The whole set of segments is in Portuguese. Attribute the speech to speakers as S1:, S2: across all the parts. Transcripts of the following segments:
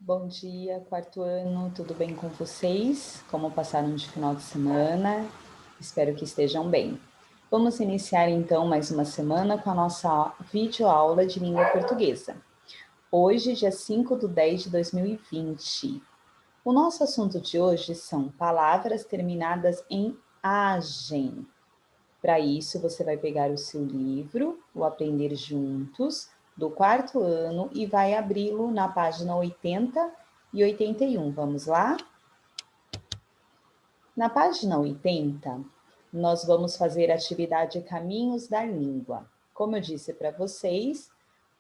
S1: Bom dia, quarto ano, tudo bem com vocês? Como passaram de final de semana? Espero que estejam bem. Vamos iniciar então mais uma semana com a nossa videoaula de língua portuguesa. Hoje, dia 5/10/2020. O nosso assunto de hoje são palavras terminadas em agem. Para isso, você vai pegar o seu livro, o Aprender Juntos, do quarto ano, e vai abri-lo na página 80 e 81. Vamos lá? Na página 80, nós vamos fazer a atividade Caminhos da Língua. Como eu disse para vocês,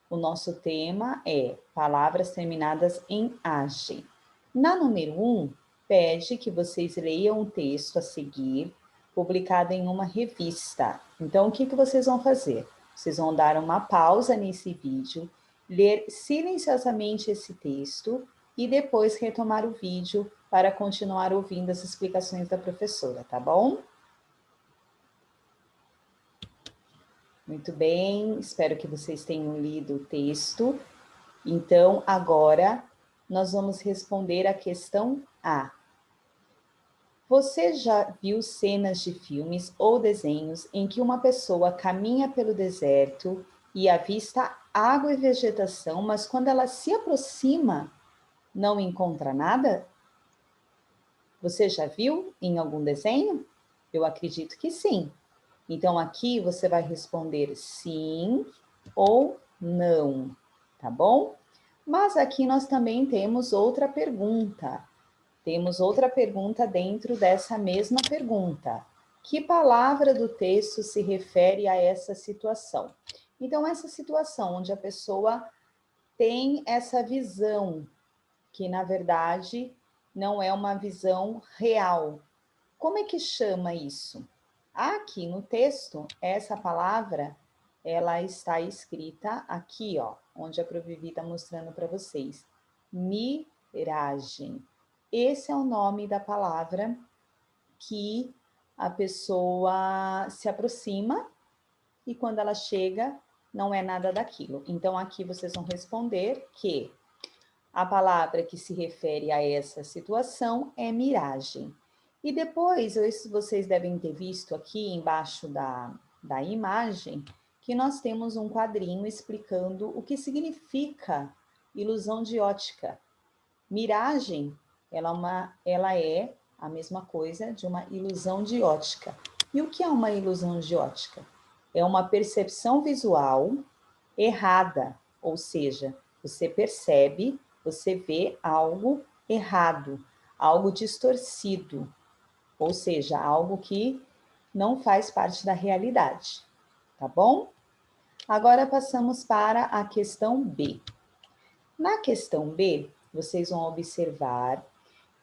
S1: o nosso tema é palavras terminadas em age. Na número 1, pede que vocês leiam o texto a seguir, publicado em uma revista. Então, o que vocês vão fazer? Vocês vão dar uma pausa nesse vídeo, ler silenciosamente esse texto e depois retomar o vídeo para continuar ouvindo as explicações da professora, tá bom? Muito bem, espero que vocês tenham lido o texto. Então, agora, nós vamos responder a questão A. Você já viu cenas de filmes ou desenhos em que uma pessoa caminha pelo deserto e avista água e vegetação, mas quando ela se aproxima, não encontra nada? Você já viu em algum desenho? Eu acredito que sim. Então, aqui você vai responder sim ou não, tá bom? Mas aqui nós também temos outra pergunta. Temos outra pergunta dentro dessa mesma pergunta. Que palavra do texto se refere a essa situação? Então, essa situação onde a pessoa tem essa visão, que na verdade não é uma visão real. Como é que chama isso? Aqui no texto, essa palavra, ela está escrita aqui, ó, onde a Provivi está mostrando para vocês. Miragem. Esse é o nome da palavra que a pessoa se aproxima e quando ela chega, não é nada daquilo. Então, aqui vocês vão responder que a palavra que se refere a essa situação é miragem. E depois, vocês devem ter visto aqui embaixo da imagem, que nós temos um quadrinho explicando o que significa ilusão de ótica. Miragem, ela é a mesma coisa de uma ilusão de ótica. E o que é uma ilusão de ótica? É uma percepção visual errada, ou seja, você percebe, você vê algo errado, algo distorcido, ou seja, algo que não faz parte da realidade, tá bom? Agora passamos para a questão B. Na questão B, vocês vão observar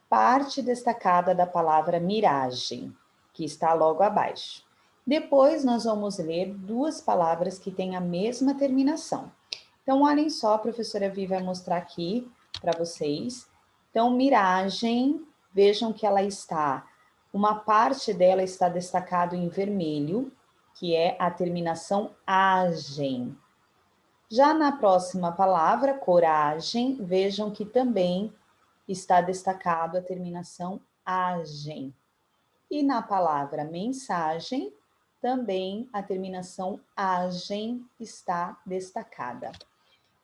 S1: parte destacada da palavra miragem, que está logo abaixo. Depois, nós vamos ler duas palavras que têm a mesma terminação. Então, olhem só, a professora Vi vai mostrar aqui para vocês. Então, miragem, vejam que ela está, uma parte dela está destacado em vermelho, que é a terminação agem. Já na próxima palavra, coragem, vejam que também está destacado a terminação agem. E na palavra mensagem, também a terminação agem está destacada.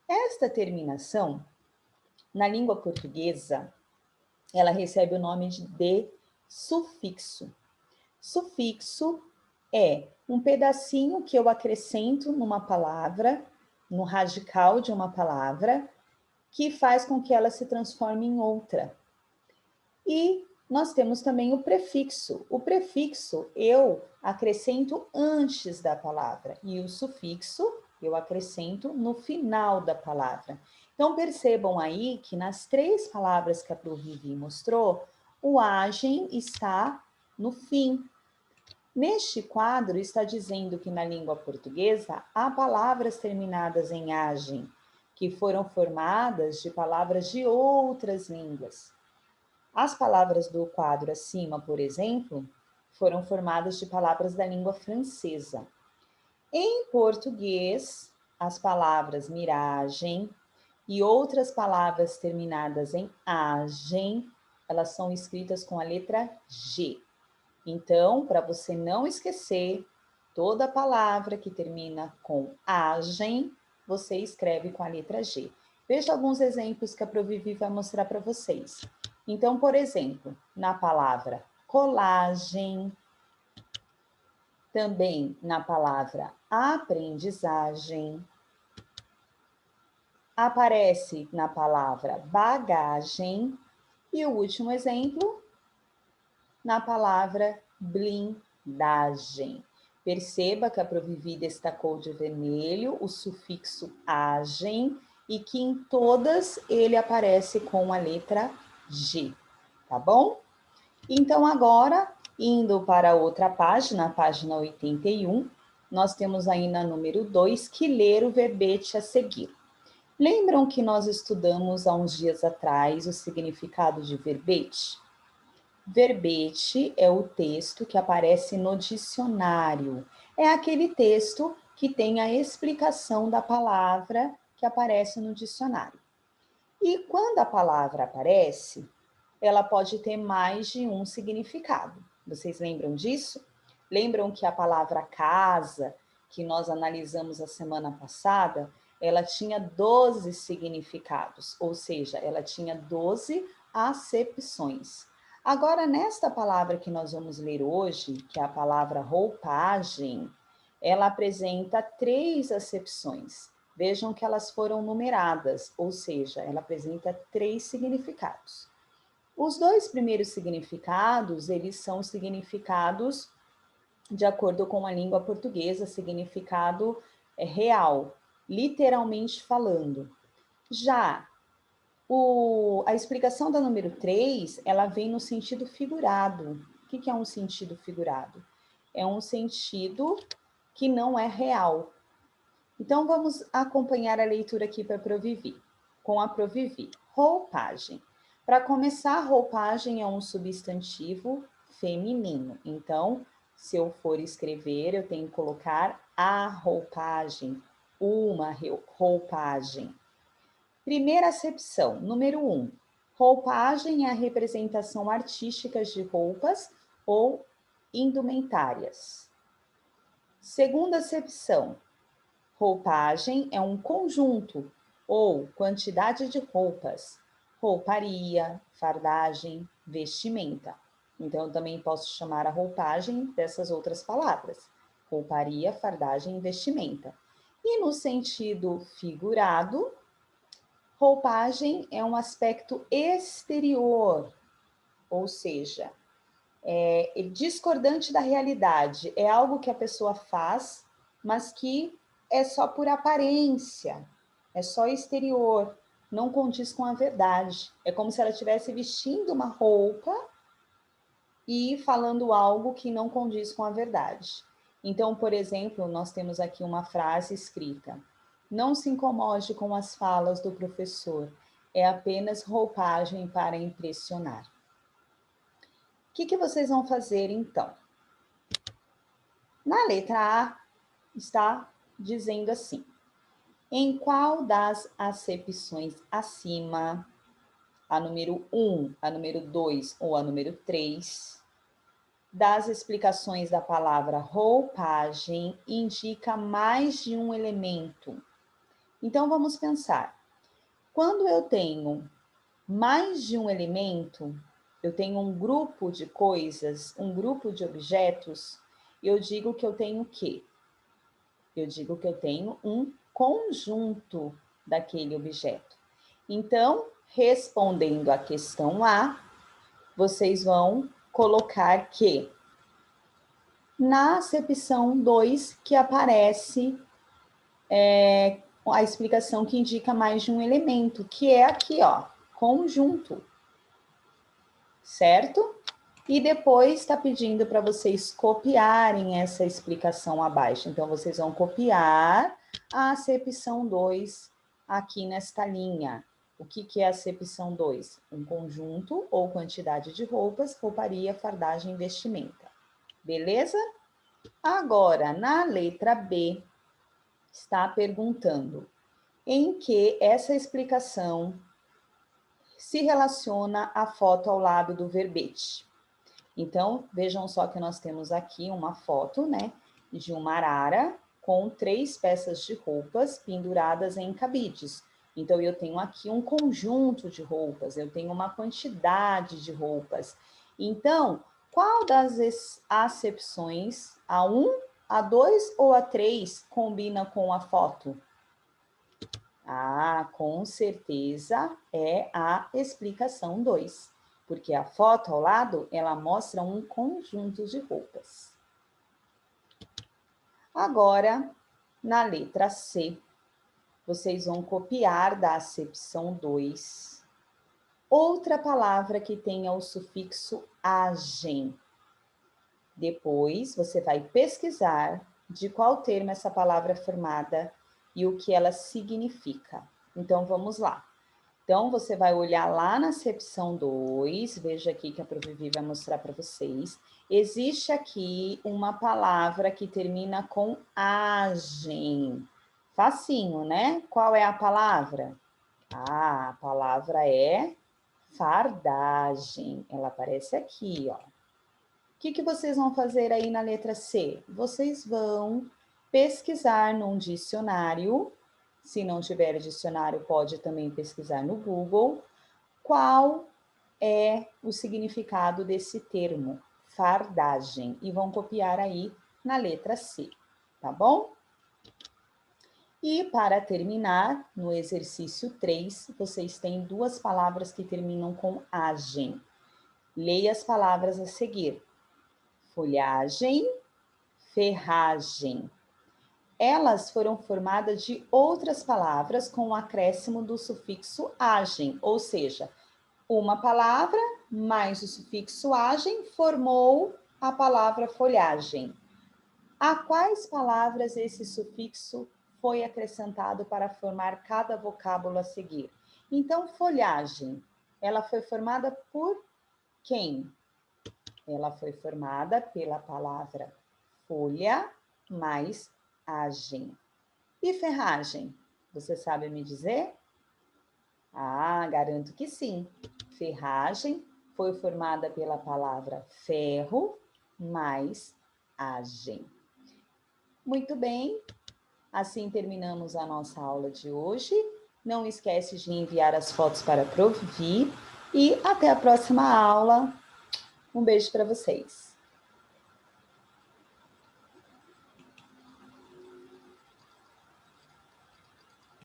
S1: Esta terminação, na língua portuguesa, ela recebe o nome de sufixo. Sufixo é um pedacinho que eu acrescento numa palavra, no radical de uma palavra, que faz com que ela se transforme em outra. E nós temos também o prefixo. O prefixo eu acrescento antes da palavra e o sufixo eu acrescento no final da palavra. Então percebam aí que nas três palavras que a Provivi mostrou, o agem está no fim. Neste quadro está dizendo que na língua portuguesa há palavras terminadas em agem, que foram formadas de palavras de outras línguas. As palavras do quadro acima, por exemplo, foram formadas de palavras da língua francesa. Em português, as palavras miragem, e outras palavras terminadas em agem, elas são escritas com a letra G. Então, para você não esquecer, toda palavra que termina com agem, você escreve com a letra G. Veja alguns exemplos que a Provivi vai mostrar para vocês. Então, por exemplo, na palavra colagem, também na palavra aprendizagem, aparece na palavra bagagem e o último exemplo, na palavra blindagem. Perceba que a Provivi destacou de vermelho o sufixo agem e que em todas ele aparece com a letra G, tá bom? Então agora, indo para outra página, a página 81, nós temos aí na número 2 que ler o verbete a seguir. Lembram que nós estudamos há uns dias atrás o significado de verbete? Verbete é o texto que aparece no dicionário. É aquele texto que tem a explicação da palavra que aparece no dicionário. E quando a palavra aparece, ela pode ter mais de um significado. Vocês lembram disso? Lembram que a palavra casa, que nós analisamos a semana passada, ela tinha 12 significados, ou seja, ela tinha 12 acepções. Agora, nesta palavra que nós vamos ler hoje, que é a palavra roupagem, ela apresenta 3 acepções. Vejam que elas foram numeradas, ou seja, ela apresenta 3 significados. Os 2 primeiros significados, eles são significados de acordo com a língua portuguesa, significado real, literalmente falando. Já a explicação da número 3, ela vem no sentido figurado. O que é um sentido figurado? É um sentido que não é real. Então, vamos acompanhar a leitura aqui para a Provivi, com a Provivi. Roupagem. Para começar, roupagem é um substantivo feminino. Então, se eu for escrever, eu tenho que colocar a roupagem, uma roupagem. Primeira acepção, número 1. Roupagem é a representação artística de roupas ou indumentárias. Segunda acepção, roupagem é um conjunto ou quantidade de roupas, rouparia, fardagem, vestimenta. Então, eu também posso chamar a roupagem dessas outras palavras, rouparia, fardagem, vestimenta. E no sentido figurado, roupagem é um aspecto exterior, ou seja, é discordante da realidade, é algo que a pessoa faz, mas que é só por aparência, é só exterior, não condiz com a verdade. É como se ela estivesse vestindo uma roupa e falando algo que não condiz com a verdade. Então, por exemplo, nós temos aqui uma frase escrita: não se incomode com as falas do professor, é apenas roupagem para impressionar. O que vocês vão fazer então? Na letra A está dizendo assim: em qual das acepções acima, a número 1, a número 2 ou a número 3, das explicações da palavra roupagem indica mais de um elemento? Então vamos pensar. Quando eu tenho mais de um elemento, eu tenho um grupo de coisas, um grupo de objetos, eu digo que eu tenho o quê? Eu digo que eu tenho um conjunto daquele objeto. Então, respondendo à questão A, vocês vão colocar que na acepção 2 que aparece a explicação que indica mais de um elemento, que é aqui, ó, conjunto. Certo? E depois está pedindo para vocês copiarem essa explicação abaixo. Então, vocês vão copiar a acepção 2 aqui nesta linha. O que é a acepção 2? Um conjunto ou quantidade de roupas, rouparia, fardagem, vestimenta. Beleza? Agora, na letra B, está perguntando: em que essa explicação se relaciona à foto ao lado do verbete. Então, vejam só que nós temos aqui uma foto, né, de uma arara com 3 peças de roupas penduradas em cabides. Então, eu tenho aqui um conjunto de roupas, eu tenho uma quantidade de roupas. Então, qual das acepções, a 1, a 2 ou a 3, combina com a foto? Ah, com certeza é a explicação 2, porque a foto ao lado, ela mostra um conjunto de roupas. Agora, na letra C, vocês vão copiar da acepção 2 outra palavra que tenha o sufixo agem. Depois, você vai pesquisar de qual termo essa palavra é formada e o que ela significa. Então, vamos lá. Então, você vai olhar lá na acepção 2, veja aqui que a Prof. Vivi vai mostrar para vocês. Existe aqui uma palavra que termina com agem. Facinho, né? Qual é a palavra? Ah, a palavra é fardagem. Ela aparece aqui, ó. O que vocês vão fazer aí na letra C? Vocês vão pesquisar num dicionário. Se não tiver dicionário, pode também pesquisar no Google. Qual é o significado desse termo? Fardagem. E vão copiar aí na letra C, tá bom? E para terminar, no exercício 3, vocês têm 2 palavras que terminam com agem. Leia as palavras a seguir. Folhagem, ferragem. Elas foram formadas de outras palavras com o acréscimo do sufixo agem, ou seja, uma palavra mais o sufixo agem formou a palavra folhagem. A quais palavras esse sufixo foi acrescentado para formar cada vocábulo a seguir? Então, folhagem, ela foi formada por quem? Ela foi formada pela palavra folha mais agem. E ferragem? Você sabe me dizer? Ah, garanto que sim. Ferragem foi formada pela palavra ferro mais agem. Muito bem, assim terminamos a nossa aula de hoje. Não esquece de enviar as fotos para a Prof. Vi e até a próxima aula. Um beijo para vocês.